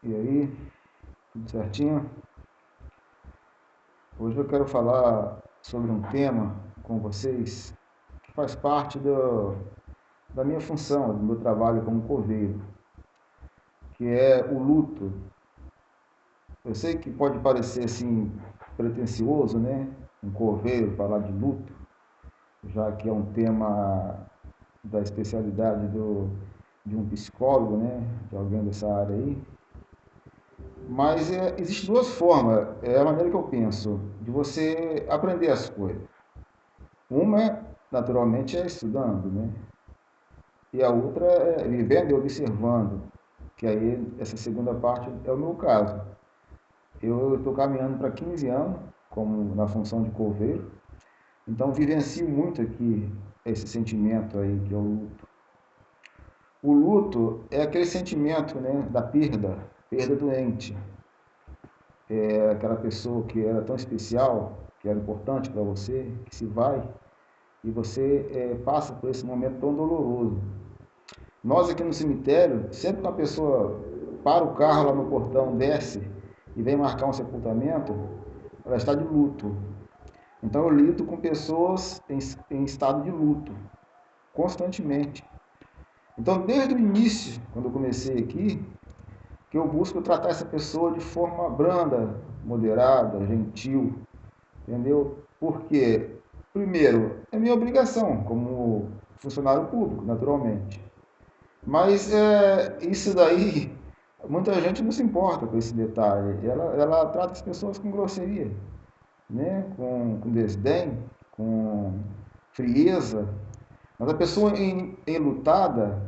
E aí, tudo certinho? Hoje eu quero falar sobre um tema com vocês que faz parte da minha função, do meu trabalho como coveiro, que é o luto. Eu sei que pode parecer assim pretensioso, né? Um coveiro falar de luto, já que é um tema da especialidade de um psicólogo, né? De alguém dessa área aí. Mas existem duas formas, é a maneira que eu penso, de você aprender as coisas. Uma, naturalmente, é estudando, né? E a outra é vivendo e observando, que aí essa segunda parte é o meu caso. Eu estou caminhando para 15 anos, como na função de coveiro, então vivencio muito aqui esse sentimento aí que é o luto. O luto é aquele sentimento, né, da perda, perda doente. É aquela pessoa que era tão especial, que era importante para você, que se vai, e você passa por esse momento tão doloroso. Nós aqui no cemitério, sempre que uma pessoa para o carro lá no portão, desce e vem marcar um sepultamento, ela está de luto. Então eu lido com pessoas em estado de luto, constantemente. Então desde o início, quando eu comecei aqui, que eu busco tratar essa pessoa de forma branda, moderada, gentil, entendeu? Porque, primeiro, é minha obrigação como funcionário público, naturalmente. Mas isso daí, muita gente não se importa com esse detalhe. Ela trata as pessoas com grosseria, né? Com desdém, com frieza. Mas a pessoa enlutada,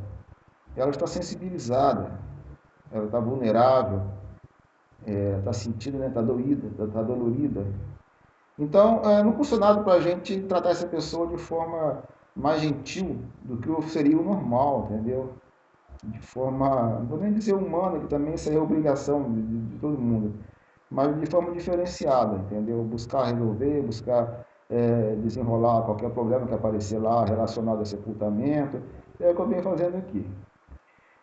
ela está sensibilizada, ela está vulnerável, está sentindo, né? Está doída, está dolorida. Então, não custa nada para a gente tratar essa pessoa de forma mais gentil do que seria o normal, entendeu? De forma, não vou nem dizer humana, que também isso aí é obrigação de todo mundo, mas de forma diferenciada, entendeu? Buscar resolver, buscar desenrolar qualquer problema que aparecer lá relacionado a sepultamento, é o que eu venho fazendo aqui.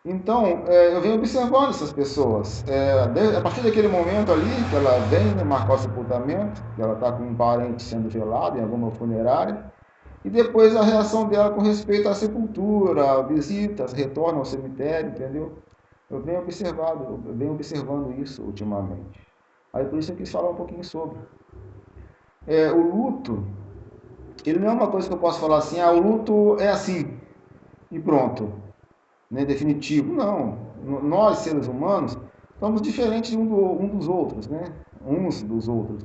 Então, eu venho observando essas pessoas. A partir daquele momento ali, que ela vem né, marcar o sepultamento, que ela está com um parente sendo velado em alguma funerária, e depois a reação dela com respeito à sepultura, visitas, retorno ao cemitério, entendeu? Eu venho observando isso ultimamente. Aí por isso eu quis falar um pouquinho sobre. O luto, ele não é uma coisa que eu posso falar assim, o luto é assim, e pronto, né, definitivo. Não. Nós, seres humanos, somos diferentes um dos outros, né? Uns dos outros.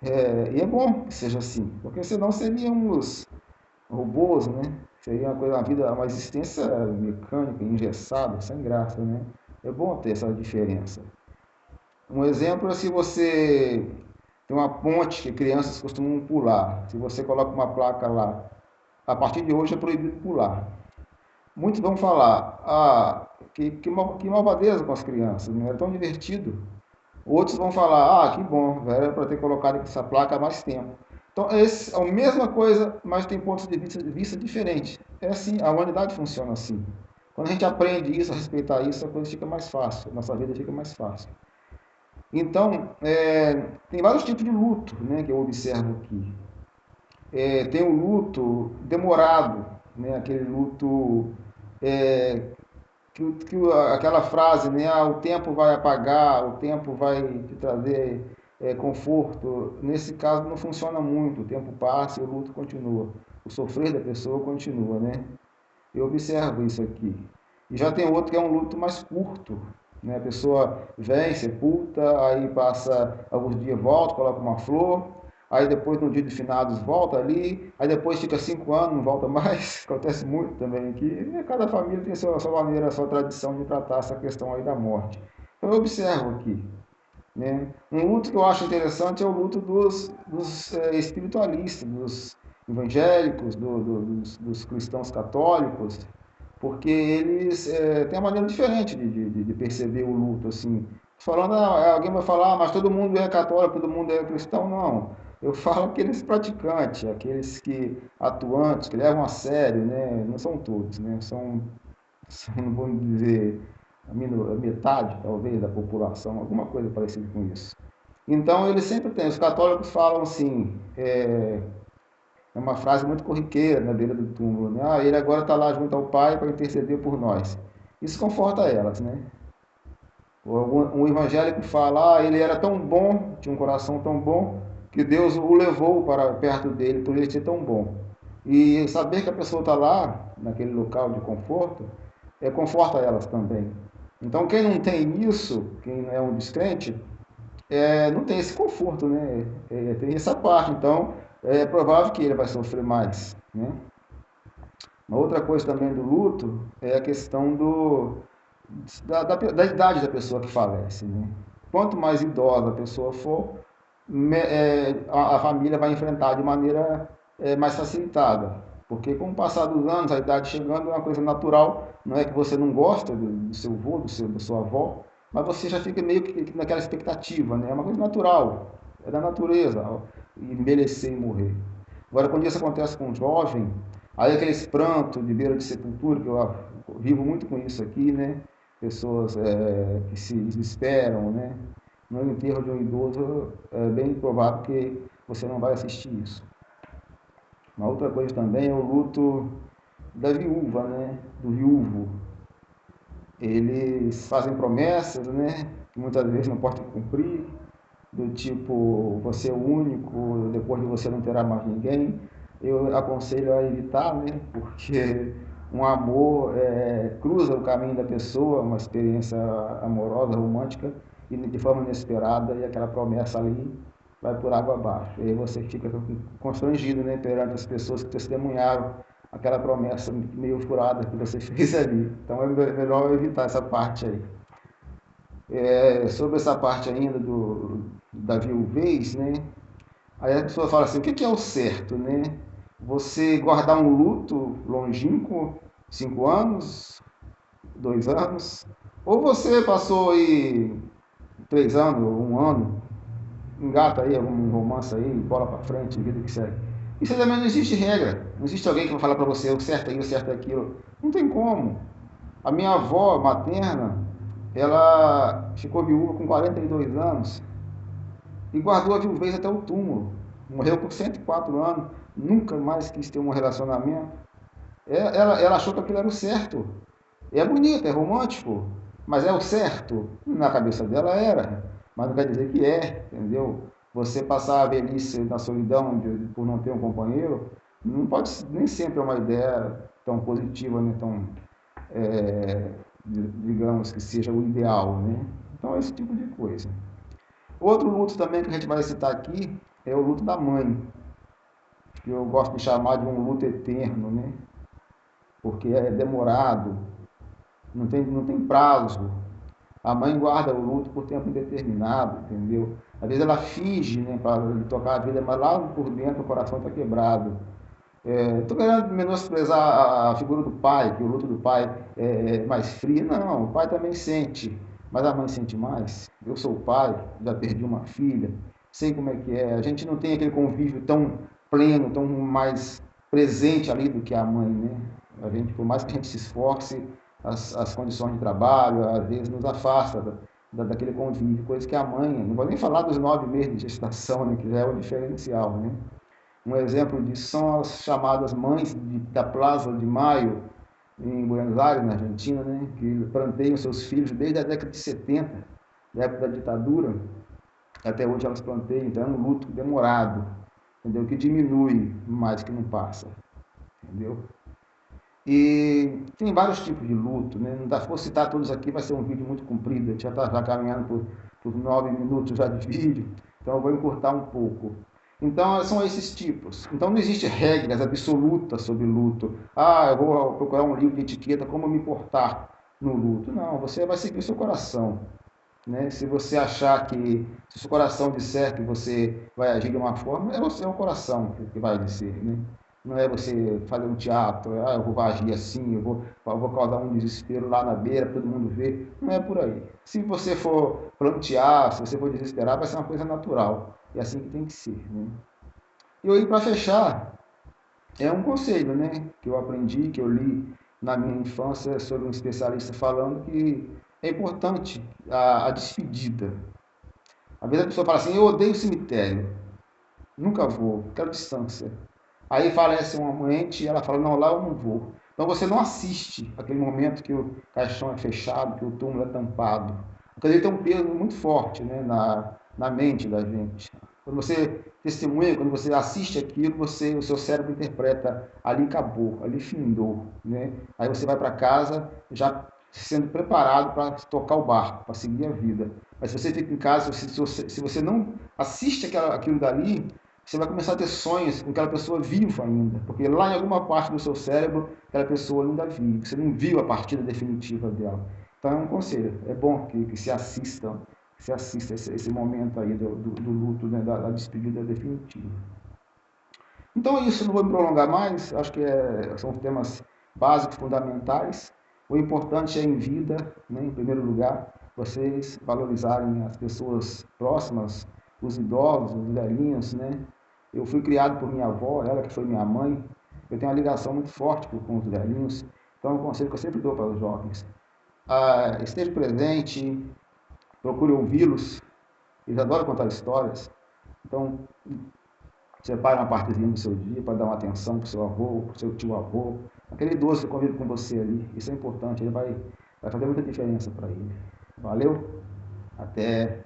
E é bom que seja assim, porque senão seríamos robôs, né? Seria uma vida, uma existência mecânica, engessada, sem graça, né? É bom ter essa diferença. Um exemplo é se você tem uma ponte que crianças costumam pular. Se você coloca uma placa lá, a partir de hoje é proibido pular. Muitos vão falar, que malvadeza com as crianças, não é tão divertido. Outros vão falar, que bom, era para ter colocado essa placa há mais tempo. Então, é a mesma coisa, mas tem pontos de vista diferentes. É assim, a humanidade funciona assim. Quando a gente aprende isso, a respeitar isso, a coisa fica mais fácil, a nossa vida fica mais fácil. Então, tem vários tipos de luto, né, que eu observo aqui. Tem o luto demorado, né, aquele luto é, aquela frase, né, o tempo vai apagar, o tempo vai te trazer conforto. Nesse caso não funciona muito, o tempo passa e o luto continua. O sofrer da pessoa continua, né? Eu observo isso aqui. E já tem outro que é um luto mais curto, né? A pessoa vem, sepulta, aí passa alguns dias, volta, coloca uma flor, aí depois no dia de finados volta ali, aí depois fica 5 anos, não volta mais, acontece muito também aqui. E cada família tem a sua maneira, a sua tradição de tratar essa questão aí da morte. Então eu observo aqui. Né? Um luto que eu acho interessante é o luto dos espiritualistas, dos evangélicos, dos cristãos católicos, porque eles têm uma maneira diferente de perceber o luto. Assim. Falando, alguém vai falar, mas todo mundo é católico, todo mundo é cristão. Não. Eu falo aqueles praticantes, aqueles que atuantes, que levam a sério, né? Não são todos, né? Não vou dizer a metade, talvez, da população, alguma coisa parecida com isso. Então, ele sempre tem, os católicos falam assim, é uma frase muito corriqueira na beira do túmulo, né? Ah, ele agora está lá junto ao Pai para interceder por nós. Isso conforta elas, né? Um evangélico fala, ah, ele era tão bom, tinha um coração tão bom, que Deus o levou para perto dele por ele ser tão bom. E saber que a pessoa está lá, naquele local de conforto, conforta elas também. Então, quem não tem isso, quem é um descrente, não tem esse conforto, né? Tem essa parte. Então, é provável que ele vai sofrer mais, né? Uma outra coisa também do luto é a questão da idade da pessoa que falece, né? Quanto mais idosa a pessoa for, a família vai enfrentar de maneira mais facilitada. Porque com o passar dos anos, a idade chegando é uma coisa natural, não é que você não gosta do seu avô, da sua avó, mas você já fica meio que naquela expectativa, né? É uma coisa natural, é da natureza, envelhecer e morrer. Agora, quando isso acontece com um jovem, aí aqueles prantos de beira de sepultura, que eu vivo muito com isso aqui, né? Pessoas que se desesperam, né? No enterro de um idoso, é bem provável que você não vai assistir isso. Uma outra coisa também é o luto da viúva, né? Do viúvo. Eles fazem promessas, né? Que muitas vezes não podem cumprir, do tipo, você é o único, depois de você não terá mais ninguém. Eu aconselho a evitar, né? Porque um amor cruza o caminho da pessoa, uma experiência amorosa, romântica, e de forma inesperada, e aquela promessa ali vai por água abaixo. E aí você fica constrangido, né? Perante as pessoas que testemunharam aquela promessa meio furada que você fez ali. Então é melhor evitar essa parte aí. Sobre essa parte ainda da viuvez, né? Aí a pessoa fala assim, o que é o certo, né? Você guardar um luto longínquo, 5 anos, 2 anos, ou você passou aí 3 anos, 1 ano, engata aí algum romance aí, bola pra frente, vida que segue. Isso também não existe regra, não existe alguém que vai falar pra você o certo é isso, o certo é aquilo. Não tem como. A minha avó materna, ela ficou viúva com 42 anos e guardou a viuvez até o túmulo. Morreu com 104 anos, nunca mais quis ter um relacionamento. Ela achou que aquilo era o certo. É bonito, é romântico, mas é o certo. Na cabeça dela era, mas não quer dizer que é, entendeu? Você passar a velhice na solidão por não ter um companheiro, não pode, nem sempre é uma ideia tão positiva, né? Tão, digamos que seja o ideal, né? Então é esse tipo de coisa. Outro luto também que a gente vai citar aqui é o luto da mãe, que eu gosto de chamar de um luto eterno, né? Porque é demorado, não tem prazo. A mãe guarda o luto por tempo indeterminado, entendeu? Às vezes ela finge, né, para tocar a vida, mas lá por dentro o coração está quebrado. Estou querendo menosprezar a figura do pai, que o luto do pai é mais frio. Não, o pai também sente, mas a mãe sente mais. Eu sou pai, já perdi uma filha, sei como é que é. A gente não tem aquele convívio tão pleno, tão mais presente ali do que a mãe, né? A gente, por mais que a gente se esforce, as condições de trabalho, às vezes, nos afasta daquele convívio, coisa que a mãe, não vou nem falar dos 9 meses de gestação, né, que já é o diferencial, né? Um exemplo disso são as chamadas mães da Plaza de Maio, em Buenos Aires, na Argentina, né, que planteiam seus filhos desde a década de 70, da época da ditadura, até hoje elas planteiam, então é um luto demorado, entendeu? Que diminui mais que não passa, entendeu? E tem vários tipos de luto, né? Não dá, se for citar todos aqui, vai ser um vídeo muito comprido, a gente já está caminhando por 9 minutos já de vídeo, então eu vou encurtar um pouco. Então, são esses tipos. Então, não existe regras absolutas sobre luto. Ah, eu vou procurar um livro de etiqueta, como me portar no luto. Não, você vai seguir o seu coração. Né? Se você achar que, se o seu coração disser que você vai agir de uma forma, é o coração que vai dizer. Né? Não é você fazer um teatro, eu vou agir assim, eu vou causar um desespero lá na beira para todo mundo ver. Não é por aí. Se você for plantear, se você for desesperar, vai ser uma coisa natural. É assim que tem que ser. Né? E aí, para fechar, é um conselho, né? Que eu aprendi, que eu li na minha infância sobre um especialista falando que é importante a despedida. Às vezes a pessoa fala assim, eu odeio o cemitério, nunca vou, quero distância. Aí falece um ente e ela fala, não, lá eu não vou. Então você não assiste aquele momento que o caixão é fechado, que o túmulo é tampado. Porque ele tem um peso muito forte, né, na mente da gente. Quando você testemunha, quando você assiste aquilo, o seu cérebro interpreta, ali acabou, ali findou. Né? Aí você vai para casa já sendo preparado para tocar o barco, para seguir a vida. Mas se você fica em casa, se você não assiste aquilo dali, você vai começar a ter sonhos com aquela pessoa viva ainda, porque lá em alguma parte do seu cérebro, aquela pessoa ainda vive, você não viu a partida definitiva dela. Então é um conselho, é bom que se assista esse momento aí do luto, né, da despedida definitiva. Então é isso, não vou me prolongar mais, acho que são temas básicos, fundamentais. O importante é em vida, né, em primeiro lugar, vocês valorizarem as pessoas próximas, os idosos, os velhinhos, né? Eu fui criado por minha avó, ela que foi minha mãe. Eu tenho uma ligação muito forte com os velhinhos. Então é um conselho que eu sempre dou para os jovens. Esteja presente, procure ouvi-los. Eles adoram contar histórias. Então, separe uma partezinha do seu dia para dar uma atenção para o seu avô, para o seu tio-avô, aquele idoso que convive com você ali. Isso é importante, ele vai fazer muita diferença para ele. Valeu? Até!